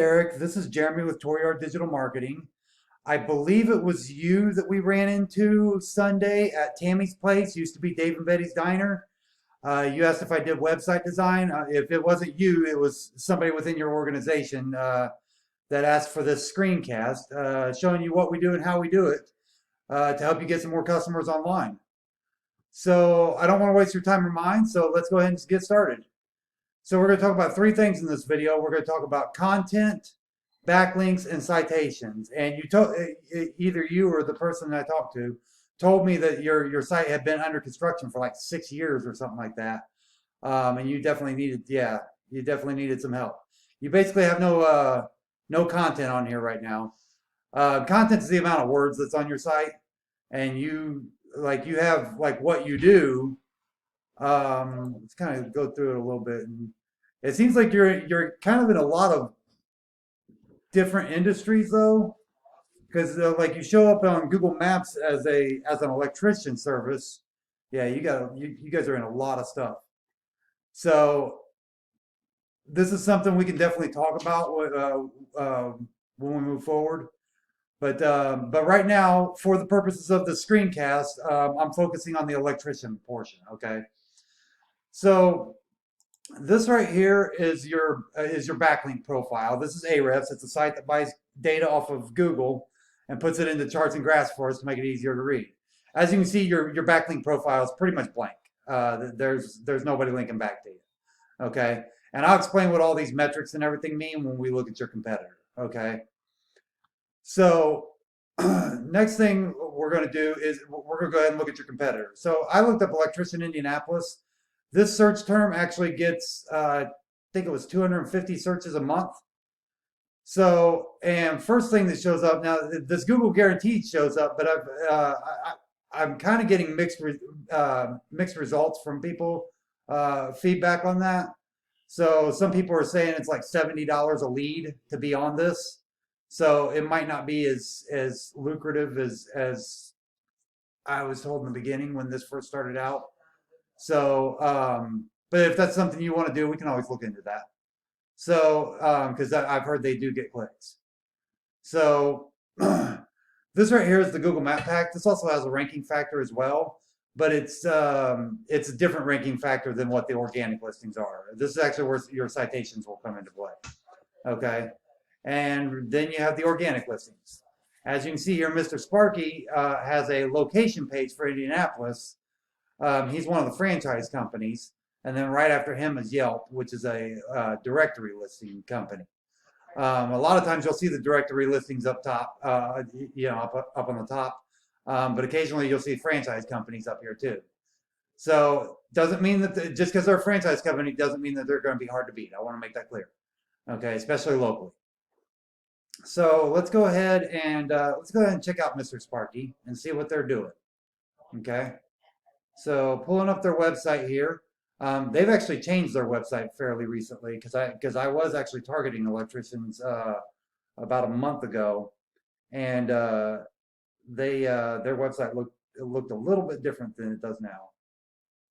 Eric, this is Jeremy with Toriar Digital Marketing. I believe it was you that we ran into Sunday at Tammy's place, used to be Dave and Betty's Diner. You asked if I did website design. If it wasn't you, it was somebody within your organization that asked for this screencast, showing you what we do and how we do it to help you get some more customers online. So I don't want to waste your time or mine, so let's go ahead and get started. So we're going to talk about three things in this video. We're going to talk about content, backlinks, and citations. And you told either you or the person that I talked to told me that your site had been under construction for like 6 years or something like that, and you definitely needed you definitely needed some help. You basically have no content on here right now. Content is the amount of words that's on your site, and you have like what you do. Let's kind of go through it a little bit. And it seems like you're kind of in a lot of different industries though, because like you show up on Google Maps as an electrician service. Yeah, you guys are in a lot of stuff. So this is something we can definitely talk about when we move forward. But right now, for the purposes of the screencast, I'm focusing on the electrician portion. Okay. So this right here is your backlink profile. This is Ahrefs. It's a site that buys data off of Google and puts it into charts and graphs for us to make it easier to read. As you can see, your backlink profile is pretty much blank. There's nobody linking back to you. Okay, and I'll explain what all these metrics and everything mean when we look at your competitor. Okay, so next thing we're going to do is we're going to go ahead and look at your competitor. So I looked up electrician Indianapolis. This search term actually gets, I think it was 250 searches a month. So, and first thing that shows up now, this Google Guaranteed shows up, but I'm kind of getting mixed results from people, feedback on that. So some people are saying it's like $70 a lead to be on this. So it might not be as lucrative as I was told in the beginning when this first started out. So, but if that's something you want to do, we can always look into that. So, because I've heard they do get clicks. So, this right here is the Google Map Pack. This also has a ranking factor as well, but it's a different ranking factor than what the organic listings are. This is actually where your citations will come into play. Okay, and then you have the organic listings. As you can see here, Mr. Sparky has a location page for Indianapolis. He's one of the franchise companies, and then right after him is Yelp, which is a directory listing company. A lot of times you'll see the directory listings up top, up on the top, but occasionally you'll see franchise companies up here too. So doesn't mean that just because they're a franchise company doesn't mean that they're going to be hard to beat. I want to make that clear, okay, especially locally. So let's go ahead and check out Mr. Sparky and see what they're doing. Okay. So pulling up their website here, they've actually changed their website fairly recently because I was actually targeting electricians about a month ago, and their website looked a little bit different than it does now.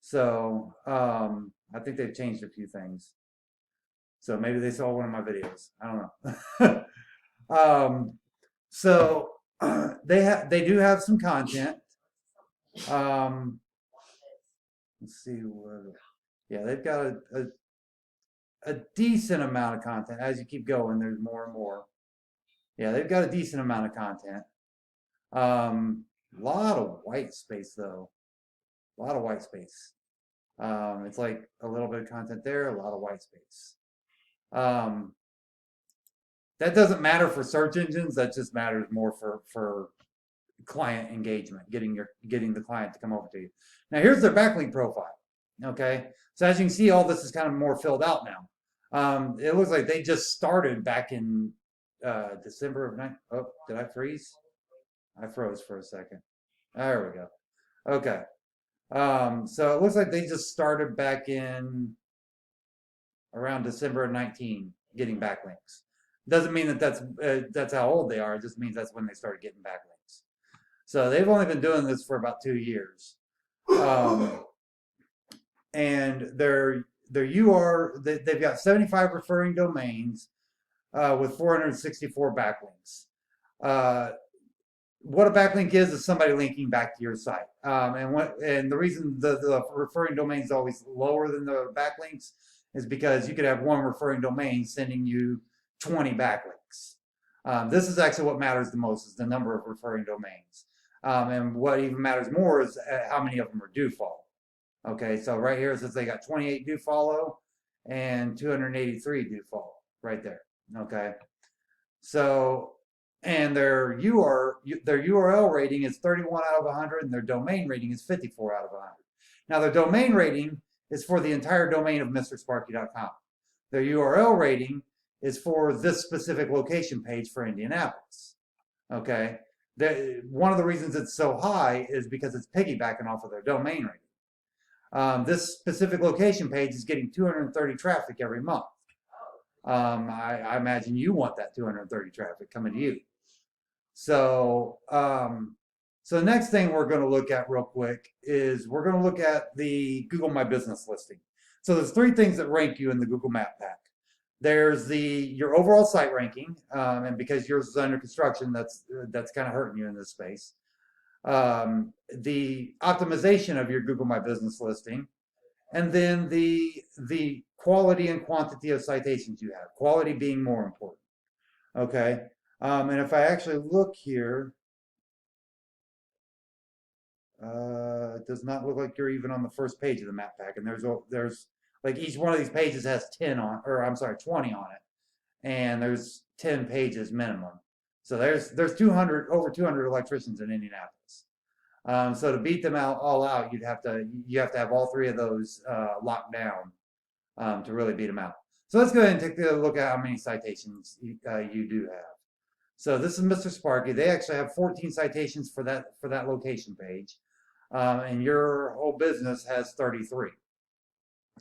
So I think they've changed a few things. So maybe they saw one of my videos. I don't know. So they do have some content. Let's see. Yeah, they've got a decent amount of content. As you keep going, there's more and more. Yeah, they've got a decent amount of content. Lot of white space though. A lot of white space. It's like a little bit of content there, a lot of white space. That doesn't matter for search engines. That just matters more for client engagement, getting the client to come over to you. Now here's their backlink profile. Okay, so as you can see, all this is kind of more filled out now. It looks like they just started back in December of 9. Oh, did I freeze? I froze for a second. There we go. Okay. So it looks like they just started back in around December of 19 getting backlinks. Doesn't mean that that's how old they are. It just means that's when they started getting backlinks. So they've only been doing this for about 2 years. And they've got 75 referring domains. with 464 backlinks. Uh, what a backlink is somebody linking back to your site. And the reason the referring domain is always lower than the backlinks is because you could have one referring domain sending you 20 backlinks. This is actually what matters the most, is the number of referring domains. And what even matters more is how many of them are do follow. Okay, so right here it says they got 28 do follow and 283 do follow right there. Okay, so and their URL rating is 31 out of 100, and their domain rating is 54 out of 100. Now their domain rating is for the entire domain of MrSparky.com. Their URL rating is for this specific location page for Indianapolis. Okay, one of the reasons it's so high is because it's piggybacking off of their domain rating. This specific location page is getting 230 traffic every month. I imagine you want that 230 traffic coming to you. So, so the next thing we're going to look at real quick is we're going to look at the Google My Business listing. So there's three things that rank you in the Google Map Pack. There's your overall site ranking, and because yours is under construction, that's kind of hurting you in this space. The optimization of your Google My Business listing, and then the quality and quantity of citations you have. Quality being more important. Okay, and if I actually look here, it does not look like you're even on the first page of the map pack. And there's like each one of these pages has 10 on, or I'm sorry, 20 on it, and there's 10 pages minimum. So there's over 200 electricians in Indianapolis. So to beat them all out, you have to have all three of those locked down to really beat them out. So let's go ahead and take a look at how many citations you do have. So this is Mr. Sparky. They actually have 14 citations for that location page, and your whole business has 33.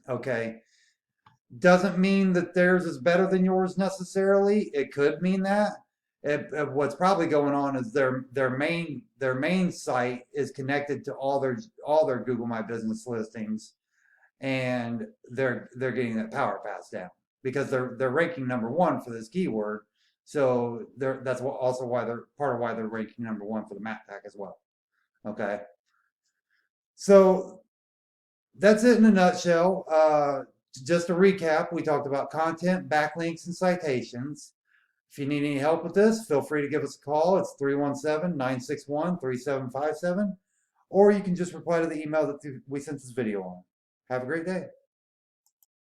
Okay, doesn't mean that theirs is better than yours necessarily. It could mean that. What's probably going on is their main site is connected to all their Google My Business listings, and they're getting that power passed down because they're ranking #1 for this keyword. So that's also why they're ranking #1 for the map pack as well. Okay, so that's it in a nutshell. Just to recap, we talked about content, backlinks, and citations. If you need any help with this, feel free to give us a call. It's 317-961-3757, or you can just reply to the email that we sent this video on. Have a great day.